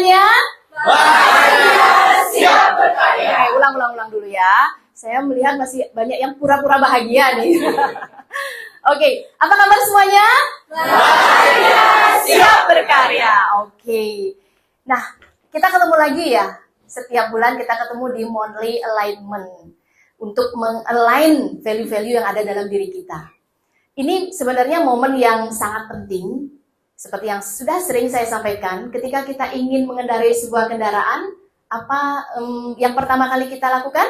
semuanya? Bahagia siap berkarya. Oke, ulang dulu ya. Saya melihat masih banyak yang pura-pura bahagia nih. Oke, apa kabar semuanya? Bahagia siap berkarya. Oke. Nah, kita ketemu lagi ya. Setiap bulan kita ketemu di monthly alignment untuk meng-align value-value yang ada dalam diri kita. Ini sebenarnya momen yang sangat penting, seperti yang sudah sering saya sampaikan, ketika kita ingin mengendarai sebuah kendaraan, apa yang pertama kali kita lakukan?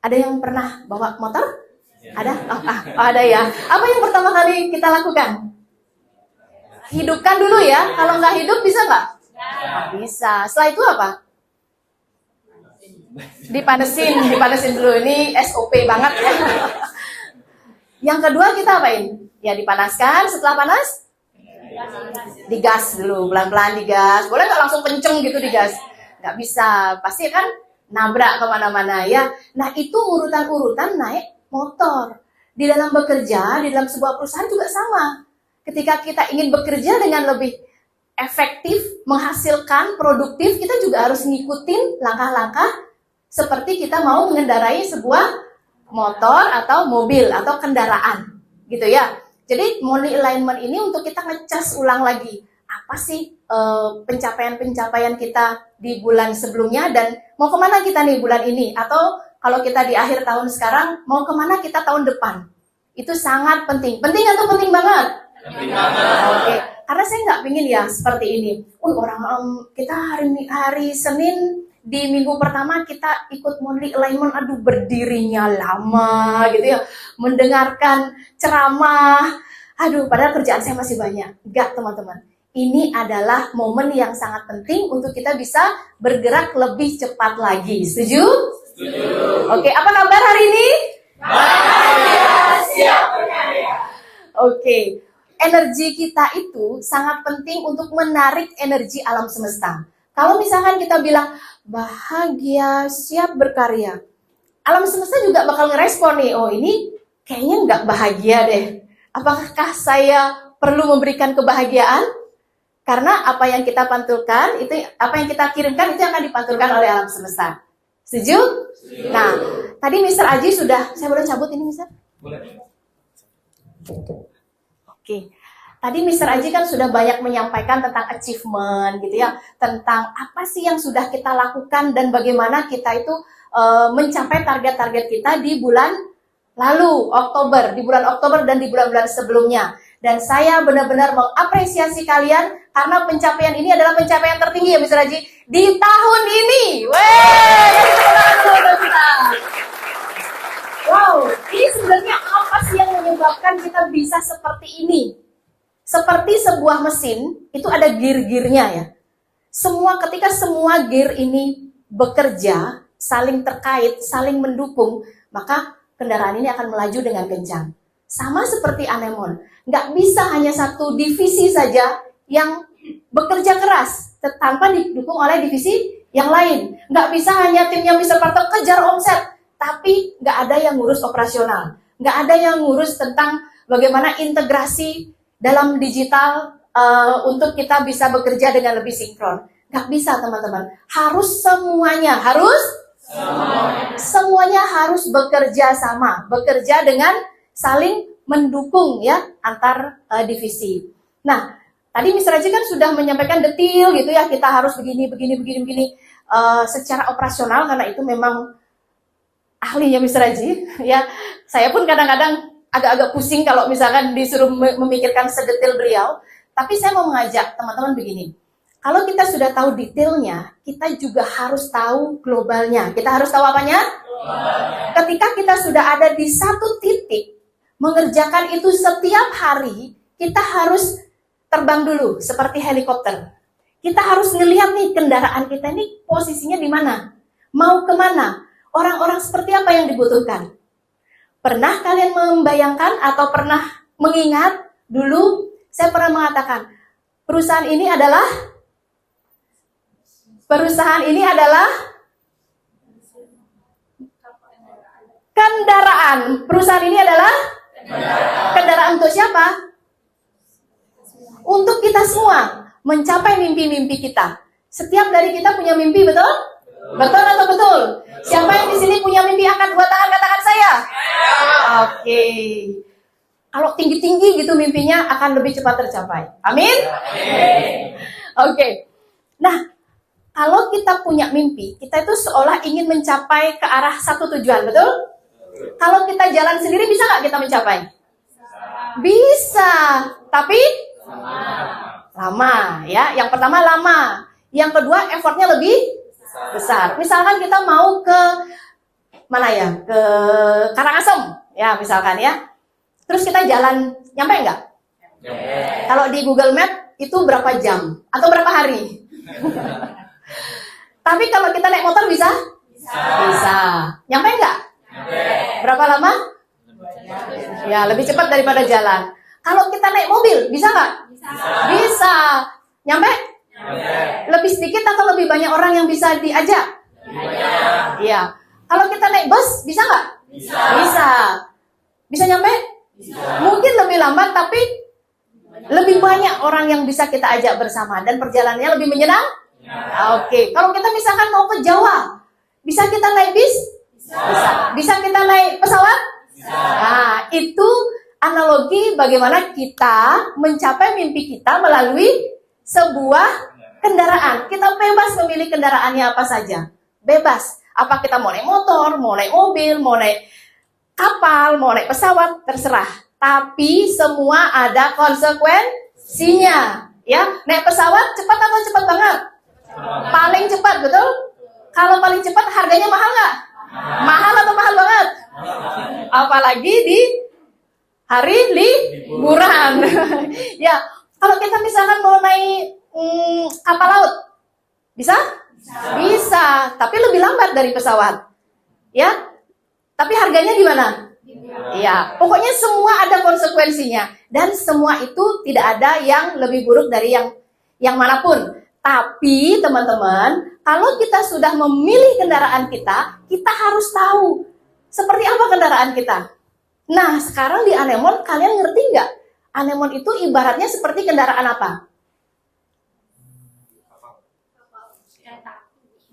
Ada yang pernah bawa motor? Ada? Ada ya. Apa yang pertama kali kita lakukan? Hidupkan dulu ya. Kalau nggak hidup bisa nggak? Nggak bisa. Setelah itu apa? Dipanesin dulu. Ini SOP banget ya. Yang kedua kita apain? Ya dipanaskan. Setelah panas? Digas dulu. Pelan-pelan digas. Boleh nggak langsung kenceng gitu digas? Nggak bisa. Pasti kan nabrak kemana-mana ya. Nah itu urutan-urutan naik motor. Di dalam bekerja, di dalam sebuah perusahaan juga sama. Ketika kita ingin bekerja dengan lebih efektif, menghasilkan, produktif, kita juga harus ngikutin langkah-langkah seperti kita mau mengendarai sebuah motor atau mobil atau kendaraan. Gitu ya. Jadi monthly alignment ini untuk kita ngecas ulang lagi. Apa sih pencapaian-pencapaian kita di bulan sebelumnya dan mau kemana kita nih bulan ini, atau kalau kita di akhir tahun sekarang mau kemana kita tahun depan. Itu sangat penting. Penting atau penting banget? Penting banget. Oke. Karena saya nggak pingin ya seperti ini. Kita hari Senin di minggu pertama kita ikut monthly alignment, aduh berdirinya lama gitu ya, mendengarkan ceramah, aduh padahal kerjaan saya masih banyak. Enggak teman-teman. Ini adalah momen yang sangat penting untuk kita bisa bergerak lebih cepat lagi. Setuju? Setuju. Oke, apa kabar hari ini? Bahagia siap berkarya. Oke, energi kita itu sangat penting untuk menarik energi alam semesta. Kalau misalkan kita bilang bahagia siap berkarya, alam semesta juga bakal ngerespon nih, oh ini kayaknya nggak bahagia deh. Apakah saya perlu memberikan kebahagiaan? Karena apa yang kita pantulkan, itu apa yang kita kirimkan itu akan dipantulkan oleh alam semesta. Setuju? Nah, tadi Mr. Aji sudah, saya boleh cabut ini Mr.? Boleh. Oke. Tadi Mr. Aji kan sudah banyak menyampaikan tentang achievement gitu ya, tentang apa sih yang sudah kita lakukan dan bagaimana kita itu mencapai target-target kita di bulan lalu, di bulan Oktober dan di bulan-bulan sebelumnya. Dan saya benar-benar mengapresiasi kalian karena pencapaian ini adalah pencapaian tertinggi ya Mr. Haji di tahun ini. Wow, ini sebenarnya apa sih yang menyebabkan kita bisa seperti ini? Seperti sebuah mesin, itu ada gear-gearnya ya. Ketika semua gear ini bekerja, saling terkait, saling mendukung, maka kendaraan ini akan melaju dengan kencang. Sama seperti anemon, nggak bisa hanya satu divisi saja yang bekerja keras tanpa didukung oleh divisi yang lain. Nggak bisa hanya timnya Mr. Parto kejar omset, tapi nggak ada yang ngurus operasional, nggak ada yang ngurus tentang bagaimana integrasi dalam digital untuk kita bisa bekerja dengan lebih sinkron. Nggak bisa teman-teman, harus semuanya harus bekerja sama, bekerja dengan saling mendukung ya antar divisi. Nah, tadi Mr. Haji kan sudah menyampaikan detail gitu ya, kita harus begini secara operasional karena itu memang ahlinya Mr. Haji ya. Saya pun kadang-kadang agak-agak pusing kalau misalkan disuruh memikirkan sedetail beliau, tapi saya mau mengajak teman-teman begini. Kalau kita sudah tahu detailnya, kita juga harus tahu globalnya. Kita harus tahu apanya? Ketika kita sudah ada di satu titik, mengerjakan itu setiap hari, kita harus terbang dulu seperti helikopter. Kita harus ngelihat nih kendaraan kita ini posisinya di mana, mau kemana, orang-orang seperti apa yang dibutuhkan. Pernah kalian membayangkan atau pernah mengingat dulu saya pernah mengatakan perusahaan ini adalah kendaraan. Perusahaan ini adalah kendaraan untuk siapa? Untuk kita semua. mencapai mimpi-mimpi kita. Setiap dari kita punya mimpi, betul? Betul atau betul? Siapa yang di sini punya mimpi? Angkat dua tangan, katakan saya. Oke. Kalau tinggi-tinggi gitu mimpinya akan lebih cepat tercapai. Amin? Oke. Nah, kalau kita punya mimpi, kita itu seolah ingin mencapai ke arah satu tujuan, betul? Kalau kita jalan sendiri, bisa nggak kita mencapai? Bisa. Tapi lama, ya. Yang pertama lama. Yang kedua effortnya lebih besar. Misalkan kita mau ke mana ya? Ke Karangasem, ya misalkan ya. Terus kita jalan, nyampe nggak? Kalau di Google Map itu berapa jam atau berapa hari? Tapi kalau kita naik motor bisa? Bisa. Nyampe nggak? Berapa lama? Ya lebih cepat daripada jalan. Kalau kita naik mobil bisa nggak? Bisa. Nyampe? Lebih sedikit atau lebih banyak orang yang bisa diajak? Iya. Kalau kita naik bus bisa nggak? Bisa. Bisa nyampe? Mungkin lebih lambat tapi lebih banyak orang yang bisa kita ajak bersama dan perjalanannya lebih menyenangkan. Oke. Kalau kita misalkan mau ke Jawa, bisa kita naik bis? Bisa. Bisa kita naik pesawat? Nah, itu analogi bagaimana kita mencapai mimpi kita melalui sebuah kendaraan. Kita bebas memilih kendaraannya apa saja. Bebas. Apa kita mau naik motor, mau naik mobil, mau naik kapal, mau naik pesawat, terserah. Tapi semua ada konsekuensinya. Ya, naik pesawat cepat atau cepat banget? Paling cepat, betul? Kalau paling cepat harganya mahal nggak? Mahal atau mahal banget? Apalagi di hari liburan. Ya, kalau kita misalkan mau naik kapal laut, bisa? Bisa, tapi lebih lambat dari pesawat. Ya, tapi harganya gimana? Ya, pokoknya semua ada konsekuensinya dan semua itu tidak ada yang lebih buruk dari yang manapun. Tapi teman-teman, kalau kita sudah memilih kendaraan kita, kita harus tahu seperti apa kendaraan kita. Nah, sekarang di Anemon, kalian ngerti nggak? Anemon itu ibaratnya seperti kendaraan apa?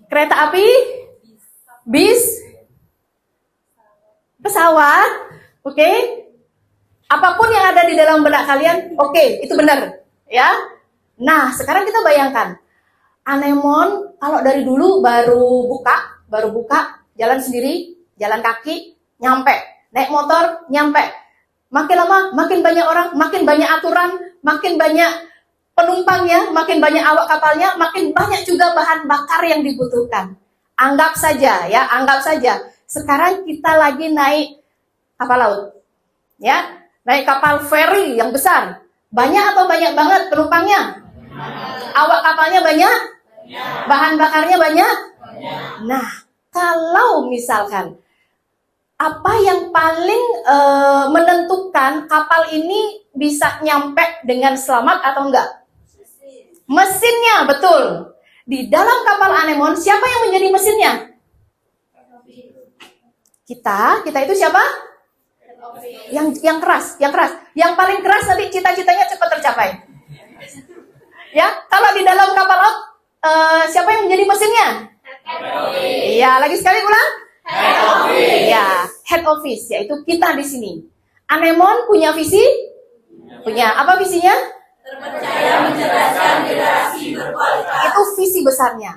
Kereta api? Bis? Pesawat? Oke? Apapun yang ada di dalam benak kalian, oke, itu benar. Ya? Nah, sekarang kita bayangkan. Anemon, kalau dari dulu baru buka, jalan sendiri, jalan kaki, nyampe. Naik motor, nyampe. Makin lama, makin banyak orang, makin banyak aturan, makin banyak penumpangnya, makin banyak awak kapalnya, makin banyak juga bahan bakar yang dibutuhkan. Anggap saja, ya, anggap saja. Sekarang kita lagi naik kapal laut. Ya, naik kapal feri yang besar. Banyak atau banyak banget penumpangnya? Awak kapalnya banyak? Bahan bakarnya banyak? Nah, kalau misalkan apa yang paling menentukan kapal ini bisa nyampe dengan selamat atau enggak? Mesinnya, betul. Di dalam kapal Anemon, siapa yang menjadi mesinnya? Kita itu siapa? Yang keras. Yang paling keras nanti cita-citanya cepat tercapai. Ya, kalau di dalam kapal laut, siapa yang menjadi mesinnya? Iya, lagi sekali ulang. Head office. Ya, head office, yaitu kita di sini. Anemon punya visi? Punya. Apa visinya? Terpercaya mencerdaskan generasi berkualitas. Itu visi besarnya.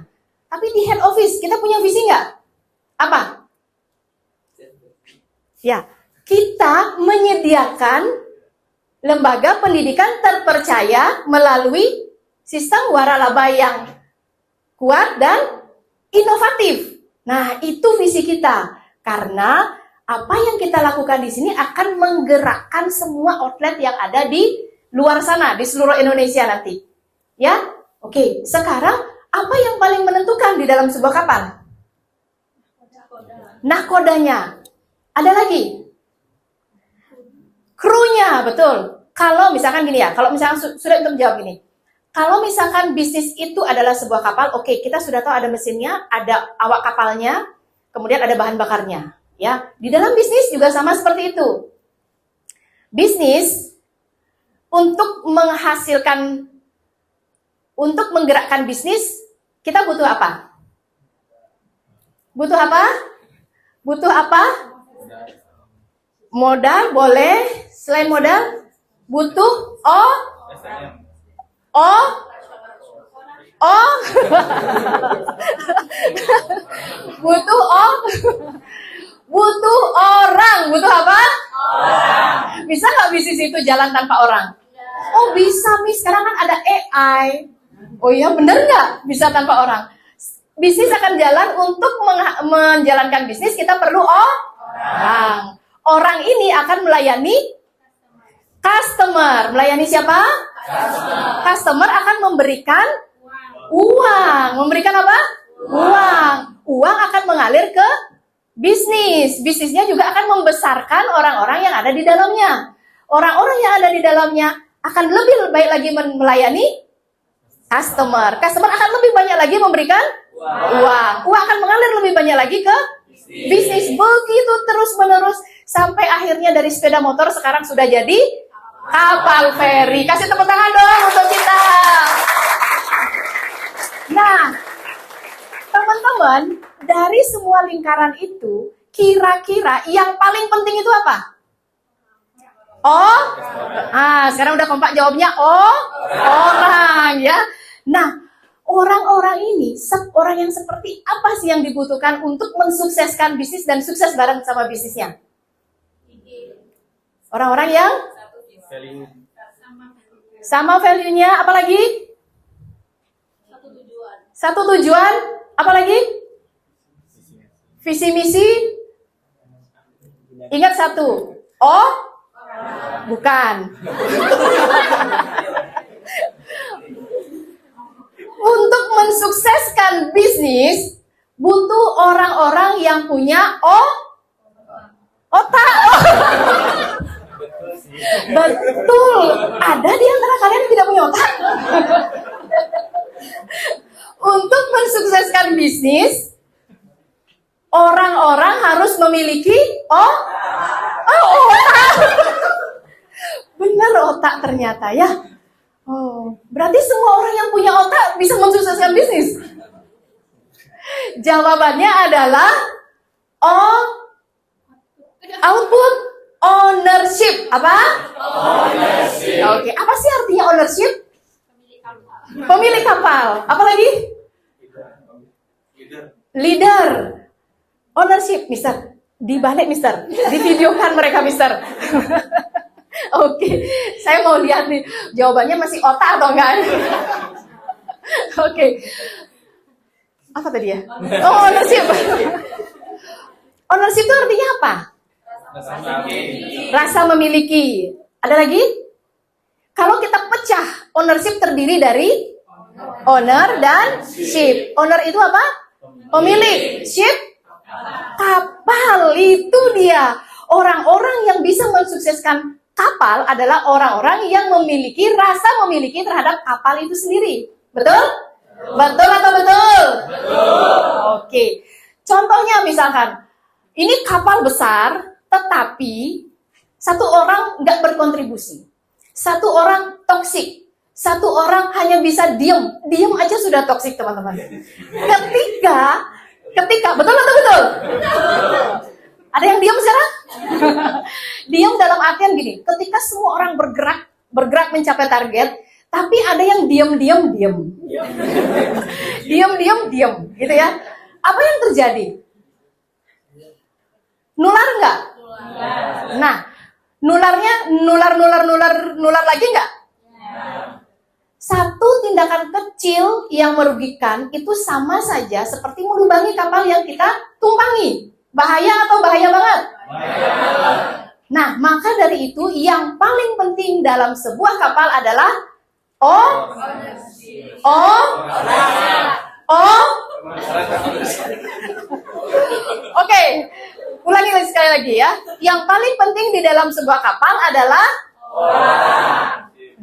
Tapi di head office, kita punya visi nggak? Apa? Ya, kita menyediakan lembaga pendidikan terpercaya melalui sistem waralaba yang kuat dan inovatif. Nah, itu visi kita. Karena apa yang kita lakukan di sini akan menggerakkan semua outlet yang ada di luar sana, di seluruh Indonesia nanti. Ya? Oke, sekarang apa yang paling menentukan di dalam sebuah kapal? Nahkodanya. Ada lagi? Krunya, betul. Kalau misalkan gini ya, kalau misalkan sudah untuk jawab gini. Kalau misalkan bisnis itu adalah sebuah kapal, oke, kita sudah tahu ada mesinnya, ada awak kapalnya, kemudian ada bahan bakarnya. Ya, di dalam bisnis juga sama seperti itu. Bisnis untuk menghasilkan untuk menggerakkan bisnis, kita butuh apa? Butuh apa? Butuh apa? Modal, boleh. Selain modal, butuh butuh orang. Butuh apa? Bisa nggak bisnis itu jalan tanpa orang? Oh bisa, Miss. Sekarang kan ada AI. Oh iya, bener nggak? Bisa tanpa orang. Bisnis akan jalan. Untuk menjalankan bisnis, kita perlu orang. Orang ini akan melayani customer. Melayani siapa? Customer akan memberikan uang. Memberikan apa? Uang. Uang akan mengalir ke bisnis. Bisnisnya juga akan membesarkan orang-orang yang ada di dalamnya. Orang-orang yang ada di dalamnya akan lebih baik lagi melayani customer. Customer akan lebih banyak lagi memberikan uang. Uang akan mengalir lebih banyak lagi ke bisnis. Begitu terus-menerus sampai akhirnya dari sepeda motor sekarang sudah jadi kapal feri. Kasih tepuk tangan dong untuk kita. Nah, teman-teman, dari semua lingkaran itu, kira-kira yang paling penting itu apa? Sekarang udah kompak jawabnya. Orang ya. Nah, orang-orang ini, orang yang seperti apa sih yang dibutuhkan untuk mensukseskan bisnis dan sukses bareng sama bisnisnya? Orang-orang yang sama value-nya, apalagi? Satu tujuan, apalagi? Visi misi. Ingat satu. Bukan. Untuk mensukseskan bisnis, butuh orang-orang yang punya otak. Betul. Ada di antara kalian yang tidak punya otak? Untuk mensukseskan bisnis, orang-orang harus memiliki otak. Benar, otak ternyata ya. Berarti semua orang yang punya otak bisa mensukseskan bisnis. Jawabannya adalah output, ownership. Apa? Ownership. Oke, apa sih artinya ownership? Pemilik kapal. Apa lagi? Leader. Ownership, Mister. Dibalik, Mister. Divideokan mereka, Mister. Oke, saya mau lihat nih. Jawabannya masih otak atau enggak? Oke. Apa tadi ya? Ownership. Ownership itu artinya apa? Rasa memiliki. Ada lagi? Kalau kita pecah, ownership terdiri dari owner dan ship. Owner itu apa? Pemilik. Ship? Kapal. Itu dia. Orang-orang yang bisa mensukseskan kapal adalah orang-orang yang memiliki rasa memiliki terhadap kapal itu sendiri. Betul? Betul atau betul? Betul. Oke. Contohnya misalkan, ini kapal besar, tetapi satu orang nggak berkontribusi. Satu orang toksik. Satu orang hanya bisa diem. Diem aja sudah toksik, teman-teman. Ketika, betul atau betul? Ada yang diam sekarang? Diam dalam artian gini, ketika semua orang bergerak mencapai target, tapi ada yang diam. Diam, gitu ya. Apa yang terjadi? Nular nggak? Nah, nularnya nular lagi nggak? Satu tindakan kecil yang merugikan itu sama saja seperti melubangi kapal yang kita tumpangi. Bahaya atau bahaya banget? Nah, maka dari itu yang paling penting dalam sebuah kapal adalah Oke, ulangi sekali lagi ya. Yang paling penting di dalam sebuah kapal adalah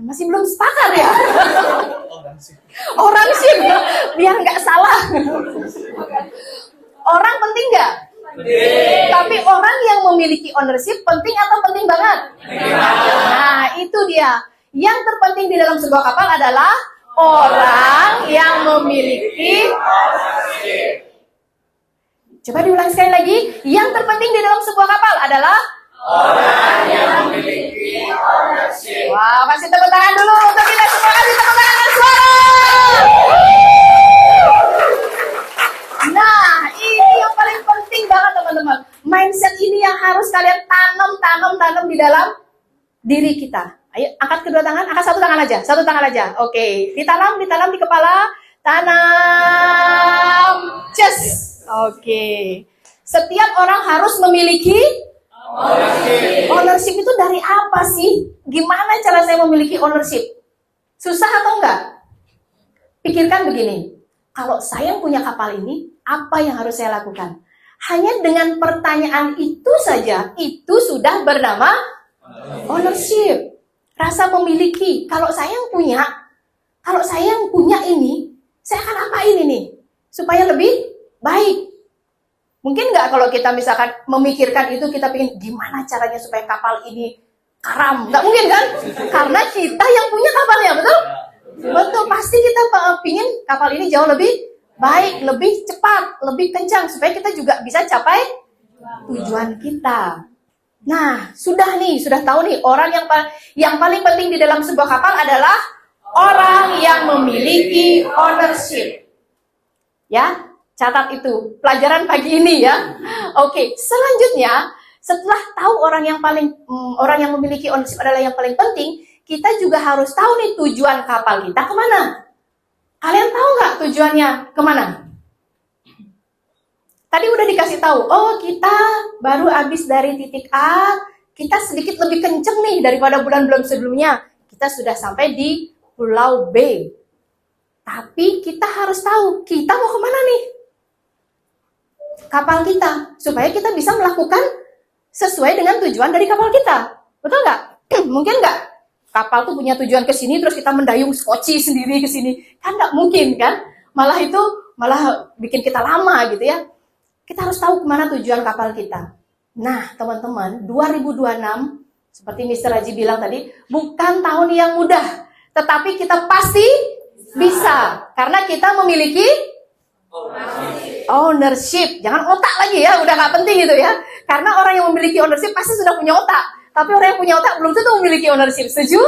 masih belum sepakat ya? Orang sih, biar nggak salah. Orang penting nggak? Tapi orang yang memiliki ownership penting atau penting banget? Nah, itu dia. Yang terpenting di dalam sebuah kapal adalah Orang yang memiliki. Coba diulang sekali lagi. Yang terpenting di dalam sebuah kapal adalah Orang yang memiliki ownership. wah, kasih tepuk tangan dulu untuk kita semua. Kasih tepuk tangan dengan suara. Nah, ini yang paling penting banget teman-teman. Mindset ini yang harus kalian tanam di dalam diri kita. Ayo, angkat kedua tangan, angkat satu tangan aja. Oke, ditanam di kepala, tanam, just. Oke. Setiap orang harus memiliki ownership itu dari apa sih? Gimana cara saya memiliki ownership? Susah atau enggak? Pikirkan begini. Kalau saya punya kapal ini, apa yang harus saya lakukan? Hanya dengan pertanyaan itu saja, itu sudah bernama ownership. Rasa memiliki. Kalau saya yang punya ini, saya akan apain ini? Supaya lebih baik. Mungkin nggak kalau kita misalkan memikirkan itu, kita pengen gimana caranya supaya kapal ini karam? Nggak mungkin kan? Karena kita yang punya kapalnya, betul? Betul, pasti kita pingin kapal ini jauh lebih baik, lebih cepat, lebih kencang, supaya kita juga bisa capai tujuan kita. Nah, sudah tahu nih, orang yang paling penting di dalam sebuah kapal adalah orang yang memiliki ownership. Ya, catat itu pelajaran pagi ini ya. Oke, selanjutnya setelah tahu orang yang memiliki ownership adalah yang paling penting, kita juga harus tahu nih tujuan kapal kita kemana. Kalian tahu nggak tujuannya kemana? Tadi udah dikasih tahu, oh kita baru habis dari titik A, kita sedikit lebih kenceng nih daripada bulan-bulan sebelumnya. Kita sudah sampai di Pulau B. Tapi kita harus tahu, kita mau kemana nih? Kapal kita, supaya kita bisa melakukan sesuai dengan tujuan dari kapal kita. Betul nggak? Mungkin nggak? Kapal tuh punya tujuan ke sini, terus kita mendayung skoci sendiri ke sini. Kan nggak mungkin kan? Malah bikin kita lama gitu ya. Kita harus tahu kemana tujuan kapal kita. Nah, teman-teman, 2026, seperti Mr. Haji bilang tadi, bukan tahun yang mudah. Tetapi kita pasti bisa. Karena kita memiliki ownership. Jangan otak lagi ya, udah nggak penting gitu ya. Karena orang yang memiliki ownership pasti sudah punya otak. Tapi orang yang punya otak belum tentu memiliki ownership. Setuju?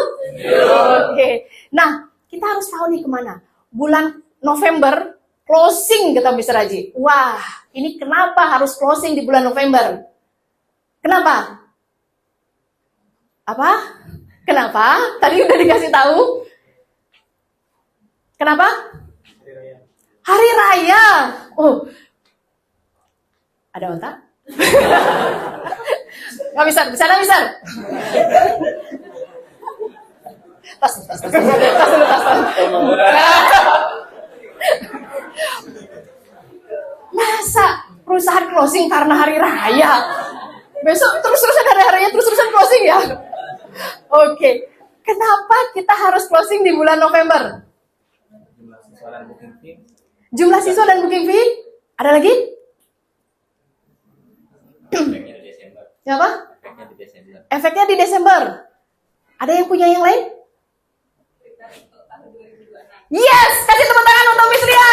Oke. Nah, kita harus tahu nih kemana. Bulan November, closing kata Mr. Haji. Wah, ini kenapa harus closing di bulan November? Kenapa? Apa? Kenapa? Tadi udah dikasih tahu. Kenapa? Hari Raya. Oh, ada otak? Nggak bisa. Tas dulu. Masa perusahaan closing karena hari raya? Besok terus-terusan hari raya, terus-terusan closing ya? Oke. Kenapa kita harus closing di bulan November? Jumlah siswa dan booking fee? Ada lagi? Siapa? Efeknya di Desember. Ada yang punya yang lain? Yes, kasih tepuk tangan untuk Miss Ria.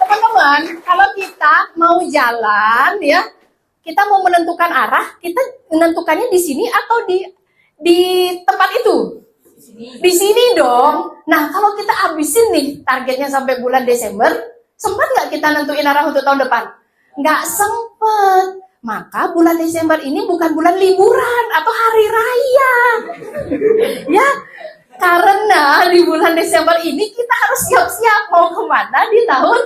Teman-teman, kalau kita mau jalan ya, kita mau menentukan arah, kita menentukannya di sini atau di tempat itu? Di sini dong. Nah, kalau kita habisin nih targetnya sampai bulan Desember, sempat nggak kita nentuin arah untuk tahun depan? Nggak sempet. Maka bulan Desember ini bukan bulan liburan atau hari raya. Ya, karena di bulan Desember ini kita harus siap-siap mau kemana di tahun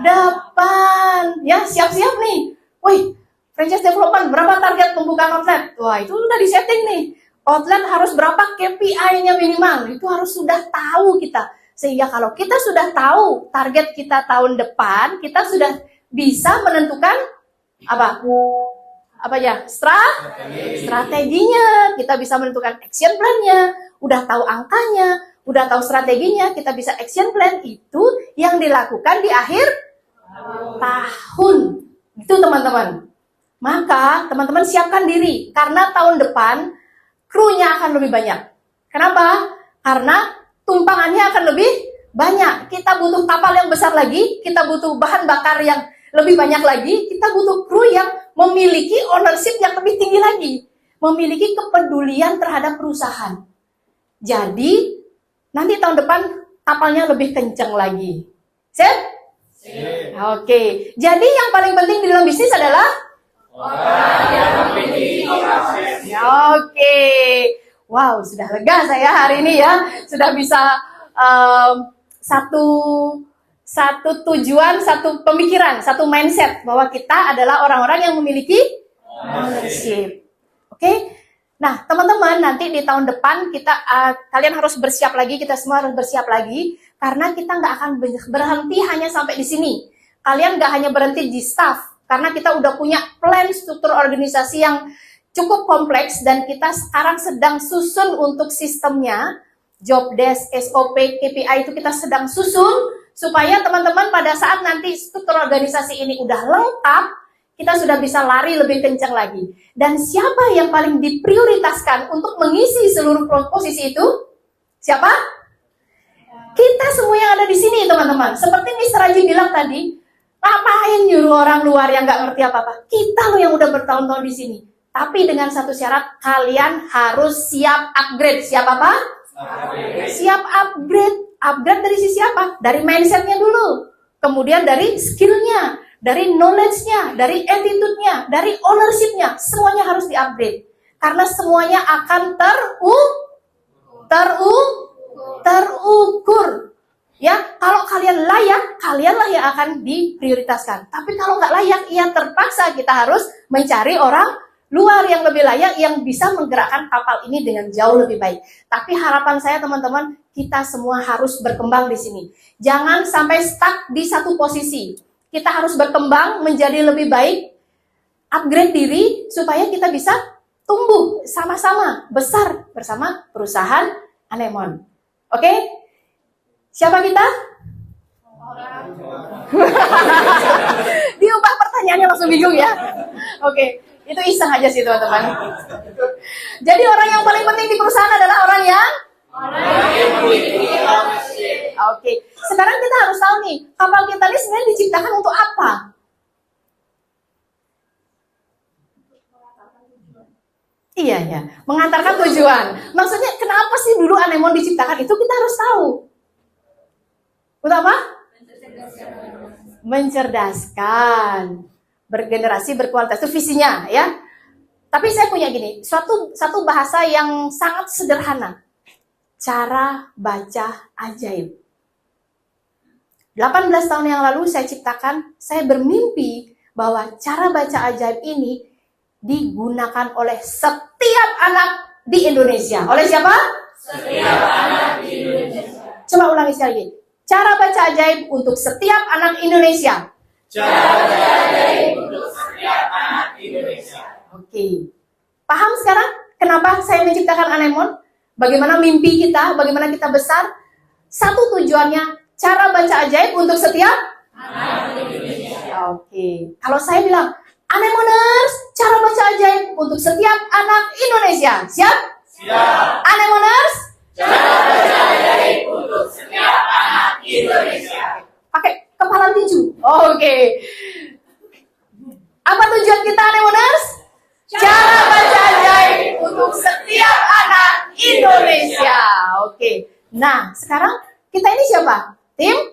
depan. Ya, siap-siap nih. Wih, franchise development, berapa target pembukaan outlet? Wah, itu udah disetting nih. Outlet harus berapa KPI-nya minimal. Itu harus sudah tahu kita. Sehingga kalau kita sudah tahu target kita tahun depan, kita sudah bisa menentukan apa ya? Strateginya. Kita bisa menentukan action plan-nya. Udah tahu angkanya, udah tahu strateginya, kita bisa action plan. Itu yang dilakukan di akhir tahun. Itu teman-teman. Maka teman-teman siapkan diri. Karena tahun depan krunya akan lebih banyak. Kenapa? Karena tumpangannya akan lebih banyak. Kita butuh kapal yang besar lagi, kita butuh bahan bakar yang lebih banyak lagi, kita butuh kru yang memiliki ownership yang lebih tinggi lagi, memiliki kepedulian terhadap perusahaan. Jadi, nanti tahun depan kapalnya lebih kencang lagi. Sip? Oke. Jadi yang paling penting di dalam bisnis adalah Orang yang memiliki ownership. Oke. Wow, sudah lega saya hari ini ya. Sudah bisa satu tujuan, satu pemikiran, satu mindset bahwa kita adalah orang-orang yang memiliki ownership. Oke? Nah, teman-teman, nanti di tahun depan kalian harus bersiap lagi, kita semua harus bersiap lagi karena kita nggak akan berhenti hanya sampai di sini. Kalian nggak hanya berhenti di staff karena kita udah punya plan struktur organisasi yang cukup kompleks dan kita sekarang sedang susun untuk sistemnya. Job desk, SOP, KPI itu kita sedang susun supaya teman-teman pada saat nanti struktur organisasi ini udah lengkap, kita sudah bisa lari lebih kencang lagi. Dan siapa yang paling diprioritaskan untuk mengisi seluruh posisi itu? Siapa? Kita semua yang ada di sini, teman-teman. Seperti Mr. Raji bilang tadi, ngapain nyuruh orang luar yang nggak ngerti apa-apa? Kita loh yang udah bertahun-tahun di sini. Tapi dengan satu syarat, kalian harus siap upgrade. Siap apa? Siap upgrade. Upgrade dari sisi apa? Dari mindsetnya dulu. Kemudian dari skillnya, dari knowledge-nya, dari attitude-nya, dari ownership-nya. Semuanya harus di-upgrade. Karena semuanya akan terukur. Ya, kalau kalian layak, kalianlah yang akan diprioritaskan. Tapi kalau nggak layak, ya terpaksa kita harus mencari orang luar yang lebih layak, yang bisa menggerakkan kapal ini dengan jauh lebih baik. Tapi harapan saya teman-teman, kita semua harus berkembang di sini. Jangan sampai stuck di satu posisi. Kita harus berkembang menjadi lebih baik, upgrade diri, supaya kita bisa tumbuh sama-sama, besar bersama perusahaan Anemon. Oke? Siapa kita? Diubah pertanyaannya langsung bingung ya? Oke. Itu iseng aja sih teman-teman. Jadi orang yang paling penting di perusahaan adalah orang yang memiliki ownership. Oke. Sekarang kita harus tahu nih, kapal kita ini sebenarnya diciptakan untuk apa? Iya ya, mengantarkan tujuan. Maksudnya kenapa sih dulu Anemon diciptakan? Itu kita harus tahu. Untuk apa? Mencerdaskan. Bergenerasi berkualitas, itu visinya ya. Tapi saya punya gini, satu bahasa yang sangat sederhana. Cara baca ajaib. 18 tahun yang lalu saya ciptakan, saya bermimpi bahwa cara baca ajaib ini digunakan oleh setiap anak di Indonesia. Oleh siapa? Setiap anak di Indonesia. Coba ulangi sekali lagi. Cara baca ajaib untuk setiap anak Indonesia. Cara baca ajaib untuk setiap anak Indonesia. Oke. Paham sekarang kenapa saya menciptakan Anemon? Bagaimana mimpi kita, bagaimana kita besar? Satu tujuannya, cara baca ajaib untuk setiap anak Indonesia. Oke. Kalau saya bilang, Anemoners, cara baca ajaib untuk setiap anak Indonesia. Siap? Siap. Anemoners, Cara baca ajaib untuk setiap anak Indonesia. pakai kepala tinju. Oke. Apa tujuan kita, Anemoners? Cara baca ajaib untuk setiap anak Indonesia. Oke. Nah, sekarang kita ini siapa? Tim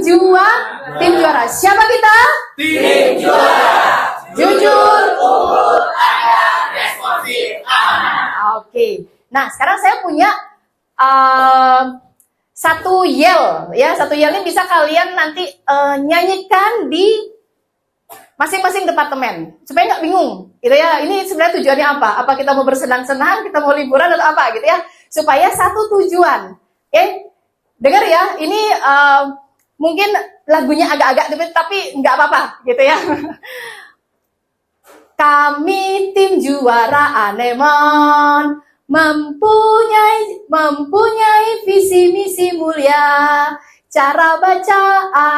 juara. Siapa kita? Tim juara. Jujur. Unggul, adil, responsif, amanah. Oke. Nah, sekarang saya punya satu yell ya. Satu yell ini bisa kalian nanti nyanyikan di masing-masing departemen supaya nggak bingung gitu ya. Ini sebenarnya tujuannya apa? Apa kita mau bersenang-senang, kita mau liburan atau apa gitu ya? Supaya satu tujuan. Oke? Dengar ya, ini mungkin lagunya agak-agak tapi nggak apa-apa gitu ya. Kami tim juara Anemon mempunyai visi misi mulia, cara baca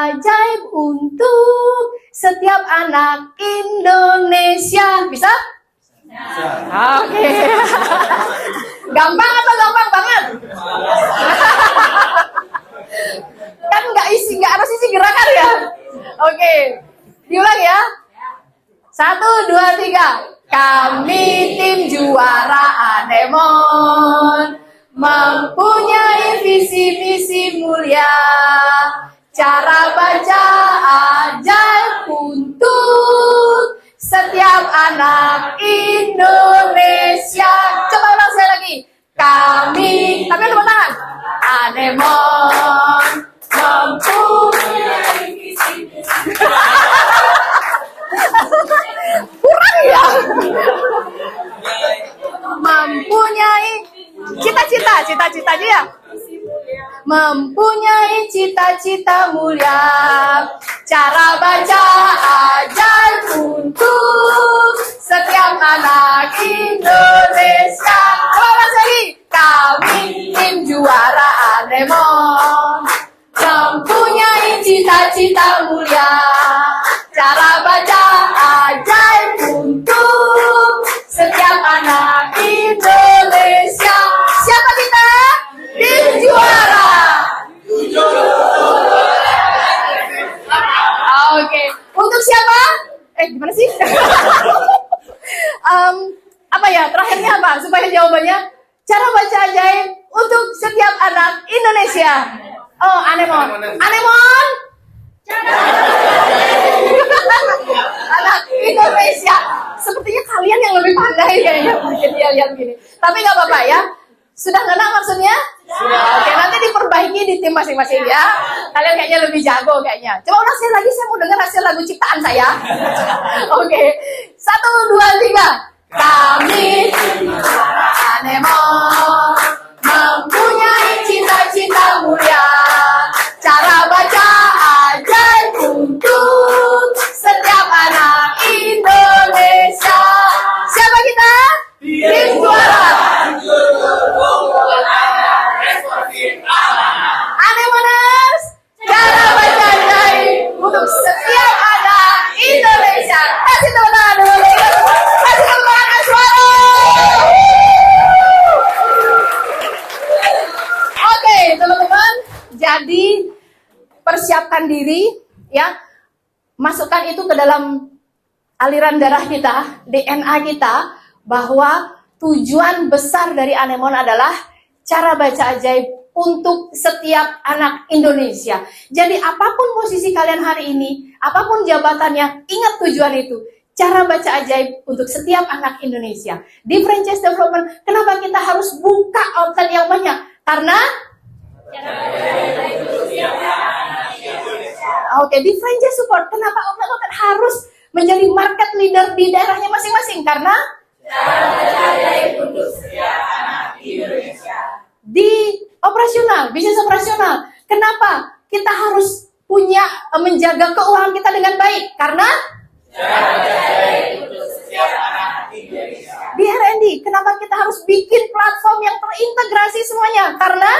ajaib untuk setiap anak Indonesia. Bisa? Oke. Gampang atau gampang banget? Kan nggak harus isi gerakan ya. Oke, diulang ya. 1, 2, 3. Kami tim juara Anemon, mempunyai visi misi mulia, cara baca ajaib untuk setiap anak Indonesia. Coba ulang sekali lagi. Kami, tapi tepuk tangan. Anemon mempunyai visi misi. Kurang ya. Mempunyai cita-cita dia. Mempunyai cita-cita mulia, cara baca ajaib untuk setiap anak Indonesia. Coba lagi. Kami tim juara Anemon, mempunyai cita-cita mulia, cara baca ajaib untuk setiap anak Indonesia. Siapa kita? Tim juara. Oke. Untuk siapa? Gimana sih? Apa ya? Terakhirnya apa? Supaya jawabannya cara baca ajaib untuk setiap anak Indonesia. Oh, Anemon. Anemon. Anak Indonesia. Sepertinya kalian yang lebih pandai kayaknya bikin dia lihat gini. Tapi nggak apa-apa ya. Sudah ngena maksudnya? Oke, nanti diperbaiki di tim masing-masing ya. Kalian kayaknya lebih jago kayaknya. Coba ulang sekali lagi, saya mau dengar hasil lagu ciptaan saya. Oke. 1, 2, 3. Kami Anemon, mempunyai cita-cita mulia, cara baca ajaib untuk setiap anak Indonesia. Siapa kita? Tim juara. Anemoners, cara baca ajaib untuk setiap anak Indonesia. Kasih tepuk tangan dulu. Kasih tepuk tangan suara. Oke, teman-teman. Jadi persiapkan diri ya. Masukkan itu ke dalam aliran darah kita, DNA kita, bahwa tujuan besar dari Anemon adalah cara baca ajaib untuk setiap anak Indonesia. Jadi apapun posisi kalian hari ini, apapun jabatannya, ingat tujuan itu. Cara baca ajaib untuk setiap anak Indonesia. Di franchise development, kenapa kita harus buka outlet yang banyak? Karena oke, di franchise support, kenapa outlet harus menjadi market leader di daerahnya masing-masing? Karena untuk setiap anak Indonesia. Di operasional, bisnis operasional, kenapa kita harus punya menjaga keuangan kita dengan baik? Karena untuk setiap anak Indonesia. Di R&D, kenapa kita harus bikin platform yang terintegrasi semuanya? Karena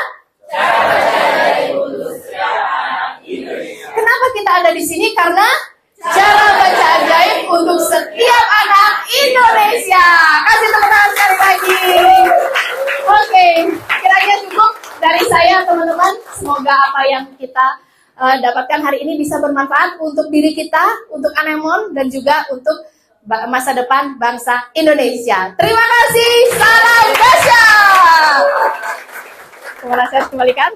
untuk setiap anak Indonesia. Kenapa kita ada di sini? Karena cara baca ajaib untuk setiap anak Indonesia. Kasih tepuk tangan sekali lagi. Oke, kiranya cukup dari saya teman-teman. Semoga apa yang kita dapatkan hari ini bisa bermanfaat untuk diri kita, untuk Anemon, dan juga untuk masa depan bangsa Indonesia. Terima kasih. Salam dahsyat. Terima kasih, kembalikan.